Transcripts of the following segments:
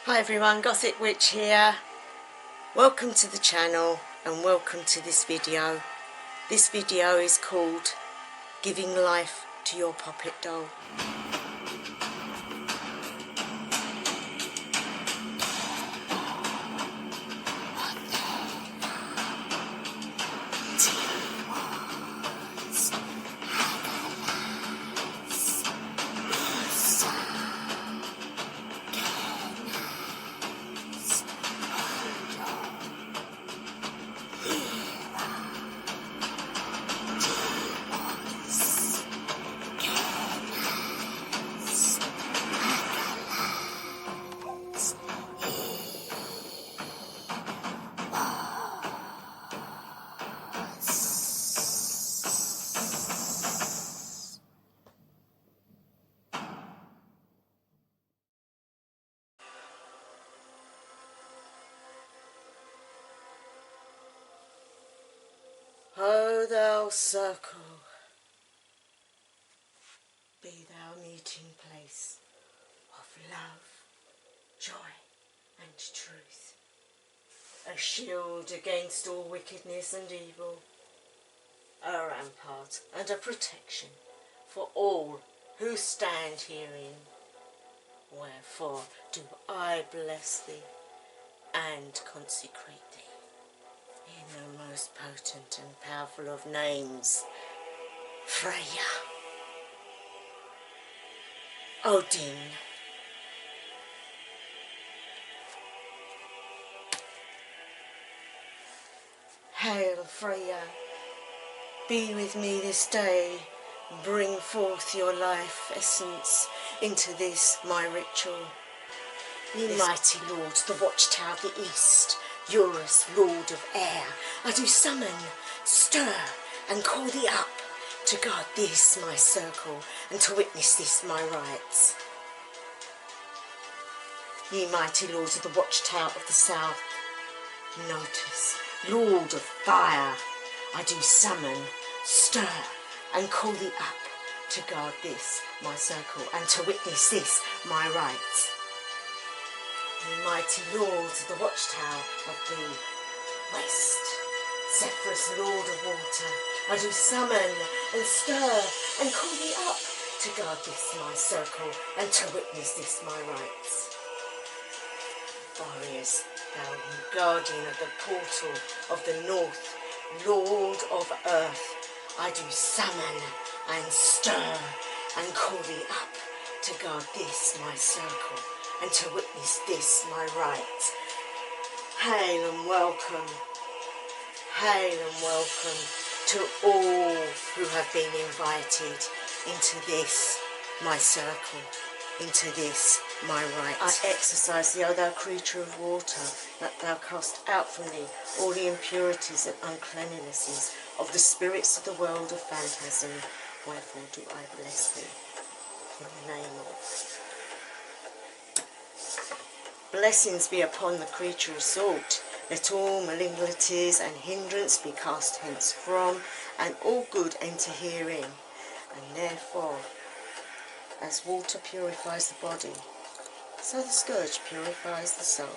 Hi everyone, Gothic Witch here. Welcome to the channel and welcome to this video. This video is called Giving Life to Your Poppet Doll. O thou circle, be thou meeting place of love, joy and truth, a shield against all wickedness and evil, a rampart and a protection for all who stand herein. Wherefore do I bless thee and consecrate thee in the most potent and powerful of names, Freya, Odin, Hail Freya, be with me this day, bring forth your life essence into this my ritual. Ye mighty lords, the watchtower of the east, Eurus, lord of air, I do summon, stir, and call thee up to guard this my circle, and to witness this my rites. Ye mighty lords of the watchtower of the south, notice, lord of fire, I do summon, stir, and call thee up to guard this my circle, and to witness this my rites. Ye mighty lords of the watchtower of the west, Zephyrus, lord of water, I do summon and stir and call thee up to guard this my circle, and to witness this my rites. Boreas, thou guardian of the portal of the north, lord of earth, I do summon and stir and call thee up to guard this my circle, and to witness this my rites. Hail and welcome to all who have been invited into this my circle, into this my rite. I exercise thee, O thou creature of water, that thou cast out from thee all the impurities and uncleanlinesses of the spirits of the world of phantasm. Wherefore do I bless thee in the name of. Blessings be upon the creature of salt. Let all malignalities and hindrance be cast hence from, and all good enter herein. And therefore, as water purifies the body, so the scourge purifies the soul.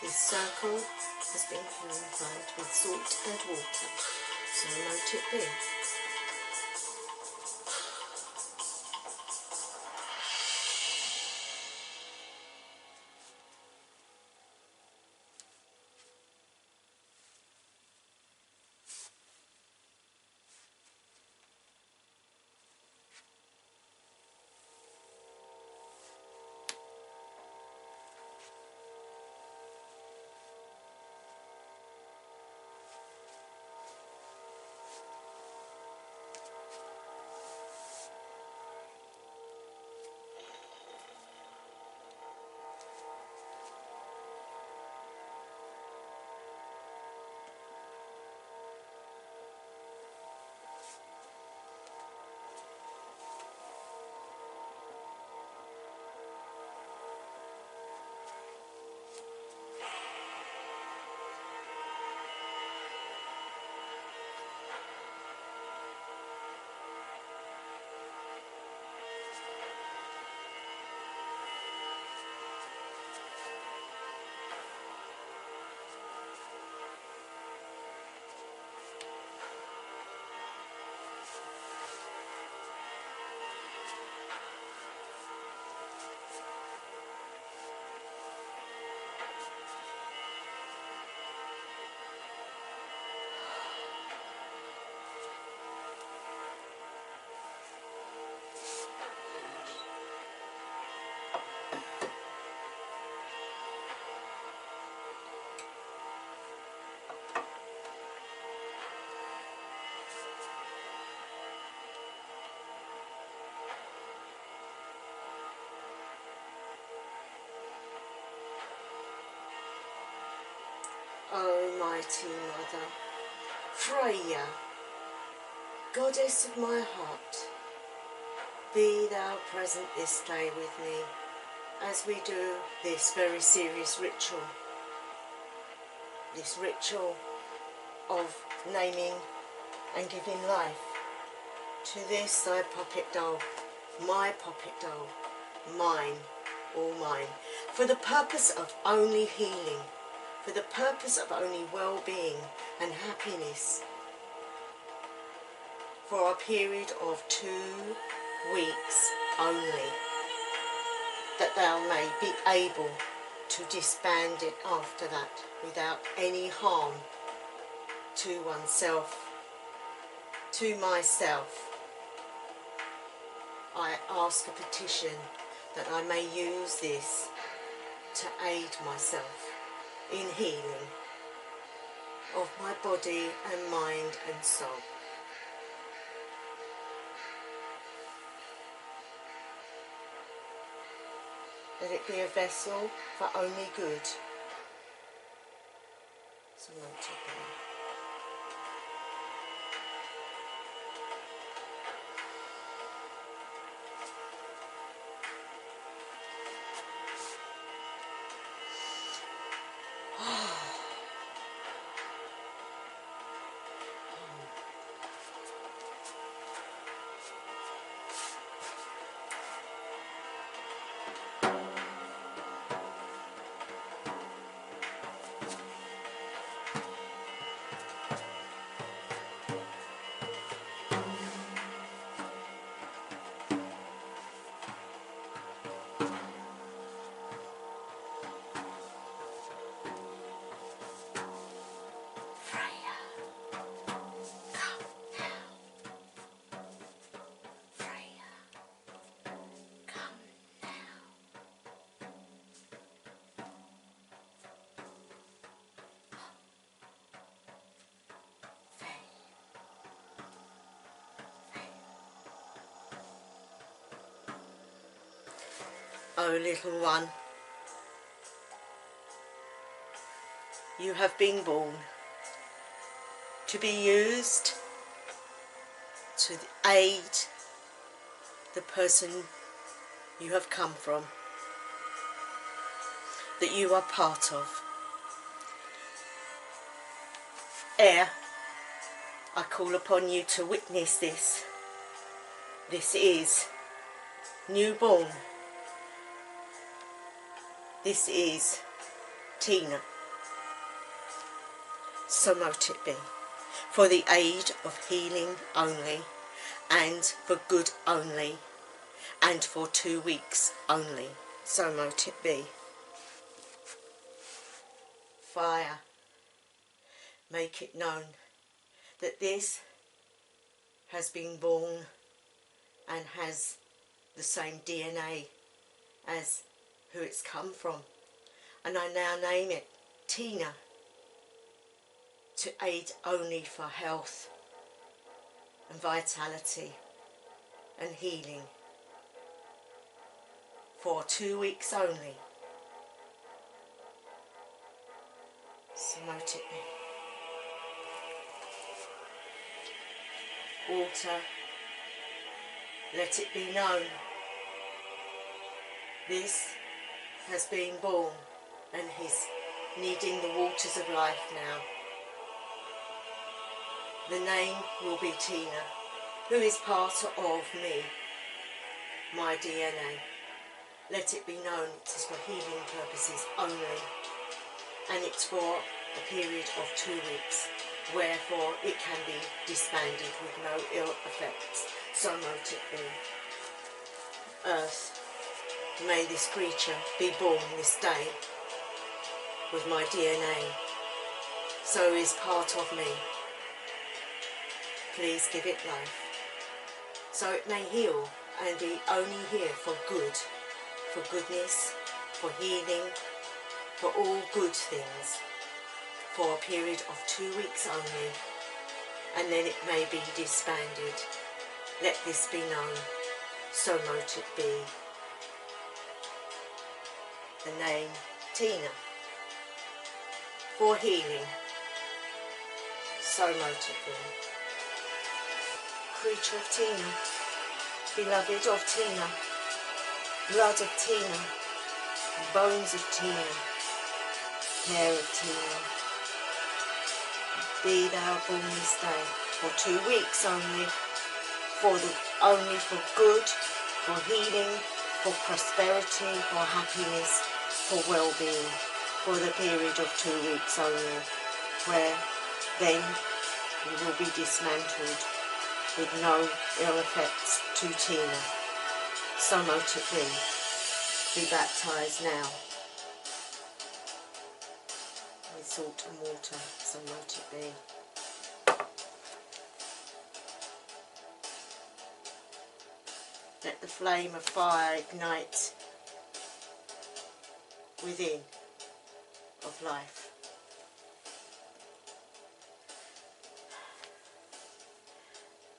This circle has been purified with salt and water, so mote it be. O mighty Mother, Freya, Goddess of my heart, be thou present this day with me as we do this very serious ritual. This ritual of naming and giving life to this thy puppet doll, my puppet doll, mine, all mine, for the purpose of only healing, for the purpose of only well-being and happiness, for a period of 2 weeks only, that thou may be able to disband it after that without any harm to oneself, to myself. I ask a petition that I may use this to aid myself in healing of my body and mind and soul. Let it be a vessel for only good. So O little one, you have been born to be used to aid the person you have come from, that you are part of. Ere I call upon you to witness this. This is newborn. This is Tina. So mote it be, for the aid of healing only, and for good only, and for 2 weeks only. So mote it be. Fire, make it known that this has been born and has the same DNA as who it's come from, and I now name it Tina, to aid only for health and vitality and healing for 2 weeks only. So mote it be. Water, let it be known this has been born and he's needing the waters of life now. The name will be Tina, who is part of me, my DNA. Let it be known it is for healing purposes only, and it's for a period of 2 weeks, wherefore it can be disbanded with no ill effects. So mote it be. Earth, may this creature be born this day with my DNA, so is part of me. Please give it life, so it may heal and be only here for good, for goodness, for healing, for all good things, for a period of 2 weeks only, and then it may be disbanded. Let this be known, so mote it be. The name Tina. for healing. So motivating. Creature of Tina, beloved of Tina, blood of Tina, bones of Tina, hair of Tina. Be thou born this day for 2 weeks only, only for good, for healing, for prosperity, for happiness, for well-being, for the period of 2 weeks only, where then you will be dismantled with no ill effects to Tina. So mote it be. Be baptised now with salt and water. So mote it be. Let the flame of fire ignite within of life.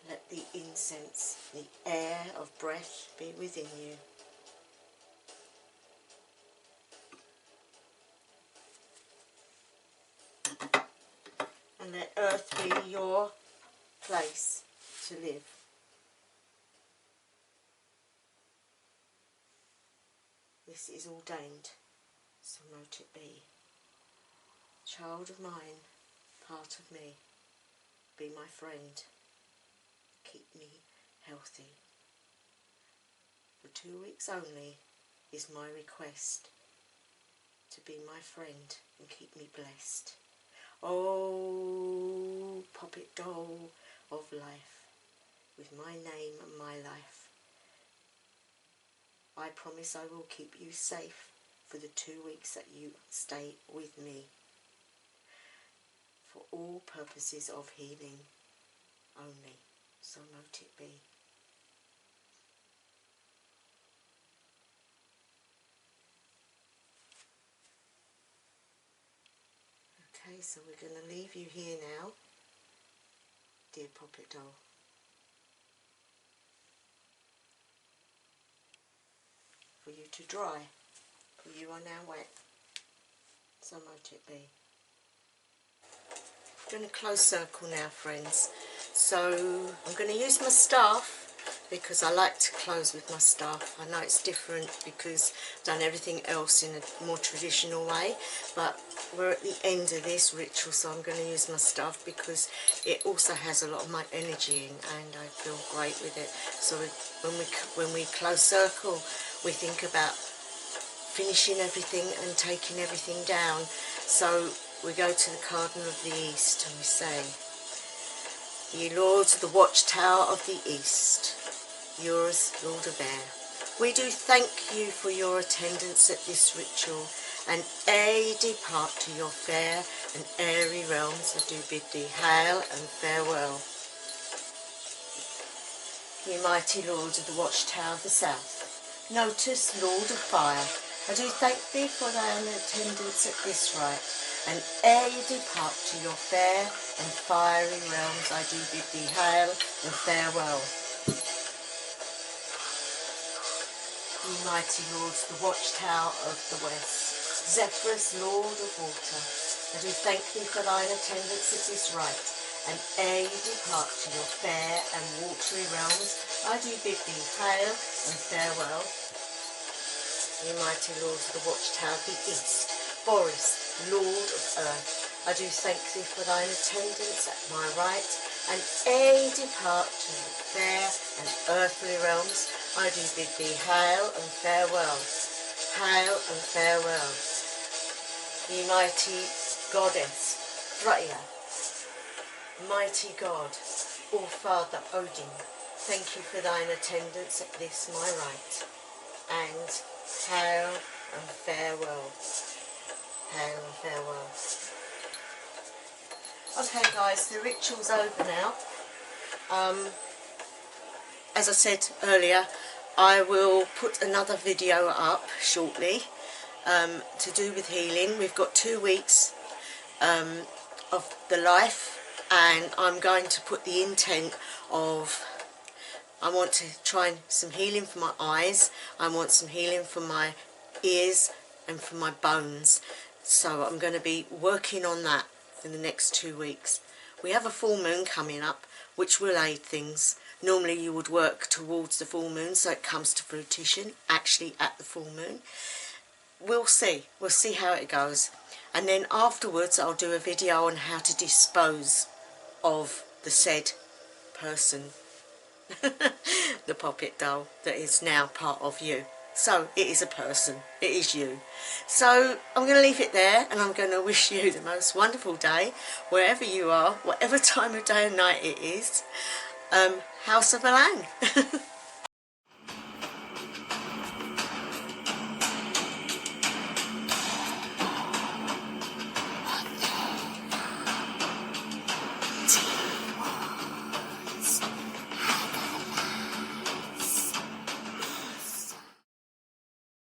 Let the incense, the air of breath be within you. And let earth be your place to live. This is ordained, so mote it be. Child of mine, part of me, be my friend, keep me healthy. For 2 weeks only is my request, to be my friend and keep me blessed. Oh, Poppet Doll of life, with my name and my life, I promise I will keep you safe for the 2 weeks that you stay with me, for all purposes of healing only, so mote it be. Okay, so we're going to leave you here now, dear Poppet Doll. For you to dry, for you are now wet, so mote it be. I'm doing a close circle now, friends. So I'm going to use my staff because I like to close with my staff. I know it's different because I've done everything else in a more traditional way, but we're at the end of this ritual, so I'm going to use my staff because it also has a lot of my energy in, and I feel great with it. So when we close circle, we think about finishing everything and taking everything down. So we go to the Cardinal of the East and we say, Ye Lords of the Watchtower of the East, yours, Lord of Air, we do thank you for your attendance at this ritual, and ere ye depart to your fair and airy realms, I do bid thee hail and farewell. Ye mighty Lords of the Watchtower of the South, notice, Lord of Fire, I do thank thee for thine attendance at this rite, and ere you depart to your fair and fiery realms, I do bid thee hail and farewell. Ye mighty Lords, the Watchtower of the West, Zephyrus, Lord of Water, I do thank thee for thine attendance at this rite, and ere you depart to your fair and watery realms, I do bid thee hail and farewell. Ye mighty Lords of the Watchtower of the East, Boris, Lord of Earth, I do thank thee for thine attendance at my rite, and ere ye depart to the fair and earthly realms, I do bid thee hail and farewell. Hail and farewell. Ye mighty Goddess, Freya, mighty God, All-Father Odin, thank you for thine attendance at this my rite, and hail and farewell. Hail and farewell. Okay guys, the ritual's over now. As I said earlier, I will put another video up shortly to do with healing. We've got 2 weeks of the life, and I'm going to put the intent of, I want to try some healing for my eyes, I want some healing for my ears and for my bones, So I'm going to be working on that in the next 2 weeks. We have a full moon coming up, which will aid things. Normally you would work towards the full moon so it comes to fruition actually at the full moon. We'll see how it goes. And then afterwards I'll do a video on how to dispose of the said person, the Poppet doll that is now part of you. So it is a person, it is you. So I'm going to leave it there, and I'm going to wish you the most wonderful day wherever you are, whatever time of day and night it is. House of Alang.